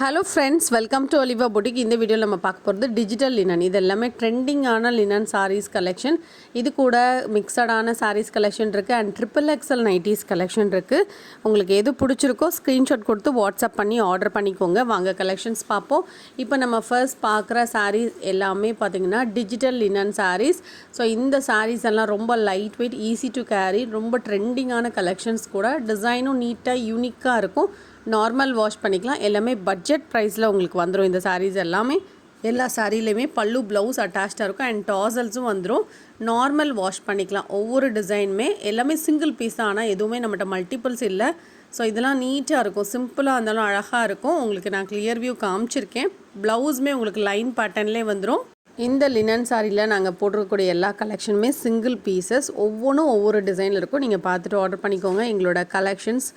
Hello friends, welcome to Oliva boutique. இந்த வீடியோவில் நம்ம பார்க்க போகிறது டிஜிட்டல் லினன். இது எல்லாமே ட்ரெண்டிங்கான லினன் சாரீஸ் கலெக்ஷன். இது கூட மிக்சடான சாரீஸ் கலெக்ஷன் இருக்குது அண்ட் XXL நைட்டிஸ் கலெக்ஷன் இருக்குது. உங்களுக்கு எது பிடிச்சிருக்கோ ஸ்க்ரீன்ஷாட் கொடுத்து வாட்ஸ்அப் பண்ணி ஆர்டர் பண்ணிக்கோங்க. வாங்க கலெக்ஷன்ஸ் பார்ப்போம். இப்போ நம்ம ஃபர்ஸ்ட் பார்க்குற சாரீஸ் எல்லாமே பார்த்திங்கன்னா டிஜிட்டல் லினன் சாரீஸ். ஸோ இந்த சாரீஸ் எல்லாம் ரொம்ப light weight, easy to carry, ரொம்ப ட்ரெண்டிங்கான கலெக்ஷன்ஸ் கூட. டிசைனும் நீட்டாக யூனிக்காக இருக்கும். நார்மல் வாஷ் பண்ணிக்கலாம். எல்லாமே பட்ஜெட் ப்ரைஸில் உங்களுக்கு வந்துடும். இந்த சாரீஸ் எல்லாமே எல்லா சாரீலையுமே பல்லு ப்ளவுஸ் அட்டாச்சாக இருக்கும் அண்ட் டாசல்ஸும் வந்துடும். நார்மல் வாஷ் பண்ணிக்கலாம். ஒவ்வொரு டிசைனுமே எல்லாமே சிங்கிள் பீஸ் தான், ஆனால் எதுவுமே நம்மகிட்ட மல்டிபிள்ஸ் இல்லை. ஸோ இதெல்லாம் நீட்டாக இருக்கும், சிம்பிளாக இருந்தாலும் அழகாக இருக்கும். உங்களுக்கு நான் கிளியர் வியூ காமிச்சிருக்கேன். ப்ளவுஸுமே உங்களுக்கு லைன் பேட்டர்ன்லேயே வந்துடும். இந்த லினன் சாரியில் நாங்கள் போட்டிருக்கக்கூடிய எல்லா கலெக்ஷனுமே சிங்கிள் பீசஸ், ஒவ்வொன்றும் ஒவ்வொரு டிசைனில் இருக்கும். நீங்கள் பார்த்துட்டு ஆர்டர் பண்ணிக்கோங்க. எங்களோட கலெக்ஷன்ஸ்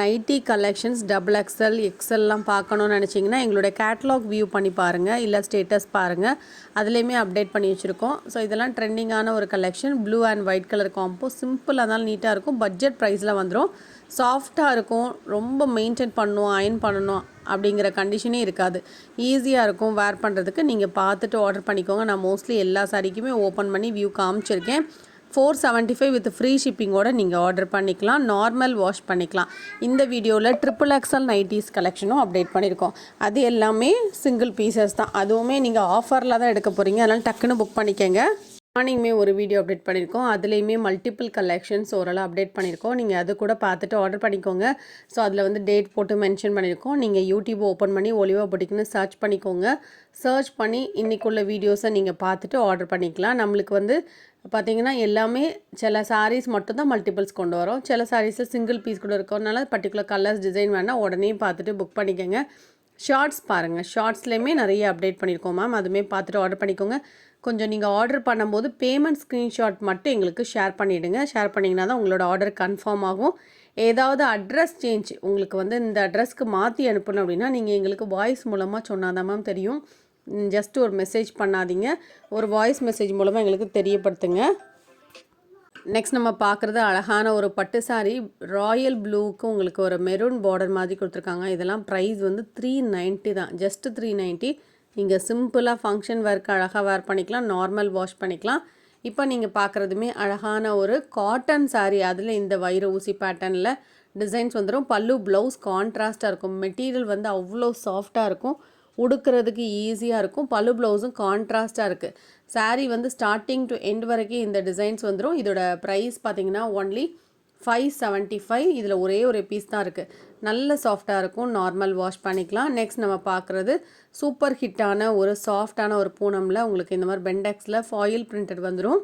நைட்டி கலெக்ஷன்ஸ் XXL எக்ஸல்லாம் பார்க்கணுன்னு நினச்சிங்கன்னா எங்களோட கேட்லாக் வியூ பண்ணி பாருங்கள், இல்லை ஸ்டேட்டஸ் பாருங்கள், அதுலேயுமே அப்டேட் பண்ணி வச்சுருக்கோம். ஸோ இதெல்லாம் ட்ரெண்டிங்கான ஒரு collection. Blue and white colour combo, சிம்பிளாக இருந்தாலும் நீட்டாக இருக்கும். பட்ஜெட் ப்ரைஸில் வந்துடும். சாஃப்டாக இருக்கும். ரொம்ப மெயின்டைன் பண்ணணும், அயன் பண்ணணும் அப்படிங்கிற கண்டிஷனே இருக்காது. ஈஸியாக இருக்கும் வேர் பண்ணுறதுக்கு. நீங்கள் பார்த்துட்டு ஆர்டர் பண்ணிக்கோங்க. நான் மோஸ்ட்லி எல்லா சாரிக்குமே ஓப்பன் பண்ணி வியூ காமிச்சிருக்கேன். 475 வித் ஃப்ரீ ஷிப்பிங்கோடு நீங்கள் ஆர்டர் பண்ணிக்கலாம். நார்மல் வாஷ் பண்ணிக்கலாம். இந்த வீடியோவில் XXL நைட்டிஸ் கலெக்ஷனும் அப்டேட் பண்ணியிருக்கோம். அது எல்லாமே சிங்கிள் பீசஸ் தான். அதுவுமே நீங்கள் ஆஃபரில் தான் எடுக்க போகிறீங்க, அதனால் டக்குன்னு புக் பண்ணிக்கோங்க. மார்னிங்குமே ஒரு வீடியோ அப்டேட் பண்ணியிருக்கோம். அதுலேயுமே மல்டிபிள் கலெக்ஷன்ஸ் ஓரளவு அப்டேட் பண்ணியிருக்கோம். நீங்கள் அது கூட பார்த்துட்டு ஆர்டர் பண்ணிக்கோங்க. ஸோ அதில் வந்து டேட் போட்டு மென்ஷன் பண்ணியிருக்கோம். நீங்கள் யூடியூப் ஓப்பன் பண்ணி ஒலிவா புட்டிக்னு சர்ச் பண்ணிக்கோங்க. சர்ச் பண்ணி இன்றைக்குள்ள வீடியோஸை நீங்கள் பார்த்துட்டு ஆர்டர் பண்ணிக்கலாம். நம்மளுக்கு வந்து பார்த்திங்கன்னா எல்லாமே சில சாரீஸ் மட்டும்தான் மல்டிபிள்ஸ் கொண்டு வரோம். சில சாரீஸில் சிங்கிள் பீஸ் கூட இருக்கறனால பர்டிகுலர் கலர்ஸ் டிசைன் வேணால் உடனே பார்த்துட்டு புக் பண்ணிக்கோங்க. ஷார்ட்ஸ் பாருங்கள், ஷார்ட்ஸ்லேயுமே நிறைய அப்டேட் பண்ணியிருக்கோம் மேம். அதுவுமே பார்த்துட்டு ஆர்டர் பண்ணிக்கோங்க. கொஞ்சம் நீங்கள் ஆர்டர் பண்ணும்போது பேமெண்ட் ஸ்க்ரீன்ஷாட் மட்டும் எங்களுக்கு ஷேர் பண்ணிவிடுங்க. ஷேர் பண்ணிங்கன்னா தான் உங்களோட ஆர்டர் கன்ஃபார்ம் ஆகும். ஏதாவது அட்ரஸ் சேஞ்ச் உங்களுக்கு வந்து இந்த அட்ரஸ்க்கு மாற்றி அனுப்பணும் அப்படின்னா நீங்கள் எங்களுக்கு வாய்ஸ் மூலமாக சொன்னால் தான் மேம் தெரியும். ஜஸ்ட் ஒரு மெசேஜ் பண்ணாதீங்க, ஒரு வாய்ஸ் மெசேஜ் மூலமாக எங்களுக்கு தெரியப்படுத்துங்க. நெக்ஸ்ட் நம்ம பார்க்குறது அழகான ஒரு பட்டு சாரி. ராயல் ப்ளூவுக்கு உங்களுக்கு ஒரு மெரூன் பார்டர் மாதிரி கொடுத்துருக்காங்க. இதெல்லாம் ப்ரைஸ் வந்து 390 தான், ஜஸ்ட் 390. நீங்கள் சிம்பிளாக ஃபங்க்ஷன் வேர்க்கு அழகாக வேர் பண்ணிக்கலாம், நார்மல் வாஷ் பண்ணிக்கலாம். இப்போ நீங்கள் பார்க்குறதுமே அழகான ஒரு காட்டன் சாரீ. அதில் இந்த வைர ஊசி பேட்டர்னில் டிசைன்ஸ் வந்துடும். பல்லு ப்ளவுஸ் கான்ட்ராஸ்ட்டாக இருக்கும். மெட்டீரியல் வந்து அவ்வளோ சாஃப்டாக இருக்கும், உடுக்கிறதுக்கு ஈஸியாக இருக்கும். பல்லு ப்ளவுஸும் கான்ட்ராஸ்ட்டாக இருக்குது. சாரீ வந்து ஸ்டார்டிங் டு எண்ட் வரைக்கும் இந்த டிசைன்ஸ் வந்துடும். இதோட ப்ரைஸ் பார்த்திங்கன்னா ஒன்லி 575. இதில் ஒரே ஒரு பீஸ் தான் இருக்குது. நல்ல சாஃப்டாக இருக்கும், நார்மல் வாஷ் பண்ணிக்கலாம். நெக்ஸ்ட் நம்ம பார்க்குறது சூப்பர் ஹிட்டான ஒரு சாஃப்டான ஒரு பூனமில் உங்களுக்கு இந்த மாதிரி பெண்டெக்ஸில் ஃபாயில் பிரிண்டட் வந்துடும்.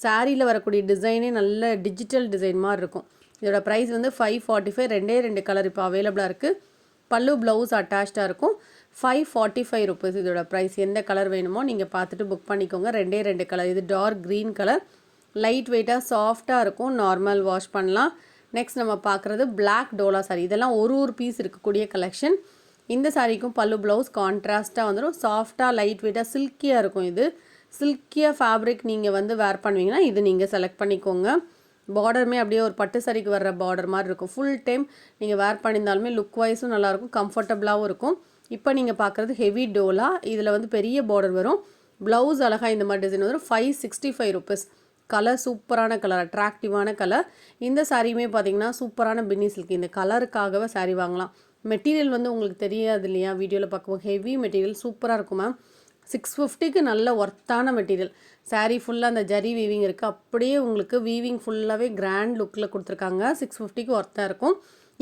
சாரியில் வரக்கூடிய டிசைனே நல்ல டிஜிட்டல் டிசைன் மாதிரி இருக்கும். இதோட ப்ரைஸ் வந்து 545. ரெண்டே கலர் இப்போ அவைலபிளாக இருக்குது. பல்லு ப்ளவுஸ் அட்டாச்சாக இருக்கும். 545 ருபீஸ் இதோட ப்ரைஸ். எந்த கலர் வேணுமோ நீங்கள் பார்த்துட்டு புக் பண்ணிக்கோங்க. ரெண்டே கலர். இது டார்க் க்ரீன் கலர், லைட் வெயிட்டாக சாஃப்டாக இருக்கும், நார்மல் வாஷ் பண்ணலாம். நெக்ஸ்ட் நம்ம பார்க்குறது பிளாக் டோலா சாரி. இதெல்லாம் ஒரு பீஸ் இருக்கக்கூடிய கலெக்ஷன். இந்த சாரிக்கும் பல்லு ப்ளவுஸ் கான்ட்ராஸ்ட்டாக வந்துடும். சாஃப்டாக லைட் வெயிட்டாக சில்கியாக இருக்கும். இது சில்கியாக ஃபேப்ரிக் நீங்கள் வந்து வேர் பண்ணுவீங்கன்னா இது நீங்கள் செலக்ட் பண்ணிக்கோங்க. பார்டருமே அப்படியே ஒரு பட்டு சாரிக்கு வர்ற பார்டர் மாதிரி இருக்கும். ஃபுல் டைம் நீங்கள் வேர் பண்ணியிருந்தாலுமே லுக் வைஸும் நல்லாயிருக்கும், கம்ஃபர்டபுளாகவும் இருக்கும். இப்போ நீங்கள் பார்க்குறது ஹெவி டோலா. இதில் வந்து பெரிய பார்டர் வரும். ப்ளவுஸ் அழகாக இந்த மாதிரி டிசைன் வரும். 565 ருபீஸ். கலர் சூப்பரான கலர், அட்ராக்டிவான கலர். இந்த சாரியுமே பார்த்திங்கன்னா சூப்பரான பின்னி சில்க். இந்த கலருக்காகவே சாரீ வாங்கலாம். மெட்டீரியல் வந்து உங்களுக்கு தெரியாது இல்லையா, வீடியோவில் பார்க்கும்போது ஹெவி மெட்டீரியல் சூப்பராக இருக்கும் மேம். 650க்கு நல்ல ஒர்த்தான மெட்டீரியல். சாரீ ஃபுல்லாக அந்த ஜரி வீவிங் இருக்குது. அப்படியே உங்களுக்கு வீவிங் ஃபுல்லாகவே கிராண்ட் லுக்கில் கொடுத்துருக்காங்க. 650க்கு ஒர்த்தாக இருக்கும்.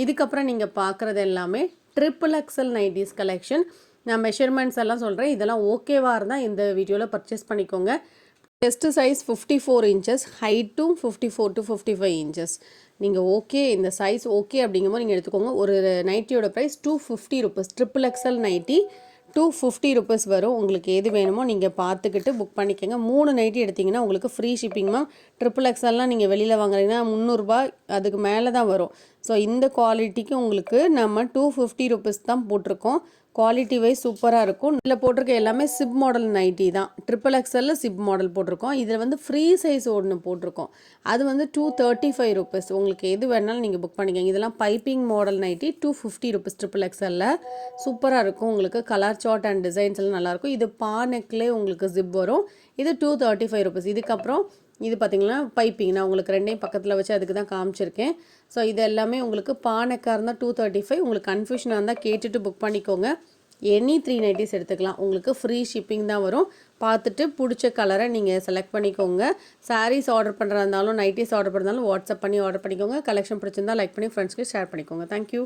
இதுக்கப்புறம் நீங்கள் பார்க்குறது எல்லாமே XXL நைட்டிஸ் கலெக்ஷன். நான் மெஷர்மெண்ட்ஸ் எல்லாம் சொல்கிறேன். இதெல்லாம் ஓகேவாக இருந்தால் இந்த வீடியோவில் பர்ச்சேஸ் பண்ணிக்கோங்க. செஸ்ட் சைஸ் 54 இன்ச்சஸ், ஹைட்டும் 54 to 55 இன்ச்சஸ். நீங்கள் ஓகே, இந்த சைஸ் ஓகே அப்படிங்கும்போது நீங்கள் எடுத்துக்கோங்க. ஒரு நைட்டியோட price 250 rupees. XXL nighty 250 rupees வரும். உங்களுக்கு எது வேணுமோ நீங்கள் பார்த்துக்கிட்டு புக் பண்ணிக்கோங்க. 3 நைட்டி எடுத்திங்கன்னா உங்களுக்கு ஃப்ரீ ஷிப்பிங் மேம். XXLலாம் நீங்கள் வெளியில் வாங்குறீங்கன்னா 300 அதுக்கு மேலே தான் வரும். ஸோ இந்த குவாலிட்டிக்கு உங்களுக்கு நம்ம 250 ருபீஸ் தான் போட்டிருக்கோம். குவாலிட்டி வைஸ் சூப்பராக இருக்கும். இதில் போட்டிருக்க எல்லாமே சிப் மாடல் நைட்டி தான். XXL சிப் மாடல் போட்டிருக்கோம். இதில் வந்து ஃப்ரீ சைஸ் ஒன்று போட்டிருக்கோம். அது வந்து 235 ருபீஸ். உங்களுக்கு எது வேணாலும் நீங்கள் புக் பண்ணிக்கோங்க. இதெல்லாம் piping model nightie 250 rupees XXL. சூப்பராக இருக்கும். உங்களுக்கு கலர் சார்ட் அண்ட் டிசைன்ஸ் எல்லாம் நல்லாயிருக்கும். இது பா நெக்லேயே உங்களுக்கு ஜிப் வரும். இது 235 ருபீஸ். இதுக்கப்புறம் இது பார்த்திங்கன்னா பைப்பிங், நான் உங்களுக்கு ரெண்டையும் பக்கத்தில் வச்சு அதுக்கு தான் காமிச்சிருக்கேன். ஸோ இது எல்லாமே உங்களுக்கு பானக்காக இருந்தால் 235. உங்களுக்கு கன்ஃபியூஷனாக இருந்தால் கேட்டுட்டு புக் பண்ணிக்கோங்க. எனி 3 நைட்டிஸ் எடுத்துக்கலாம். உங்களுக்கு ஃப்ரீ ஷிப்பிங் தான் வரும். பார்த்துட்டு பிடிச்ச கலரை நீங்கள் செலக்ட் பண்ணிக்கோங்க. சாரீஸ் ஆர்டர் பண்ணுறதா இருந்தாலும் நைட்டிஸ் ஆர்டர் பண்ணுறதாலும் வாட்ஸ்அப் பண்ணி ஆர்டர் பண்ணிக்கோங்க. கலெக்ஷன் பிடிச்சிருந்தால் லைக் பண்ணி ஃப்ரெண்ட்ஸ்க்கு ஷேர் பண்ணிக்கோங்க. தேங்க்யூ.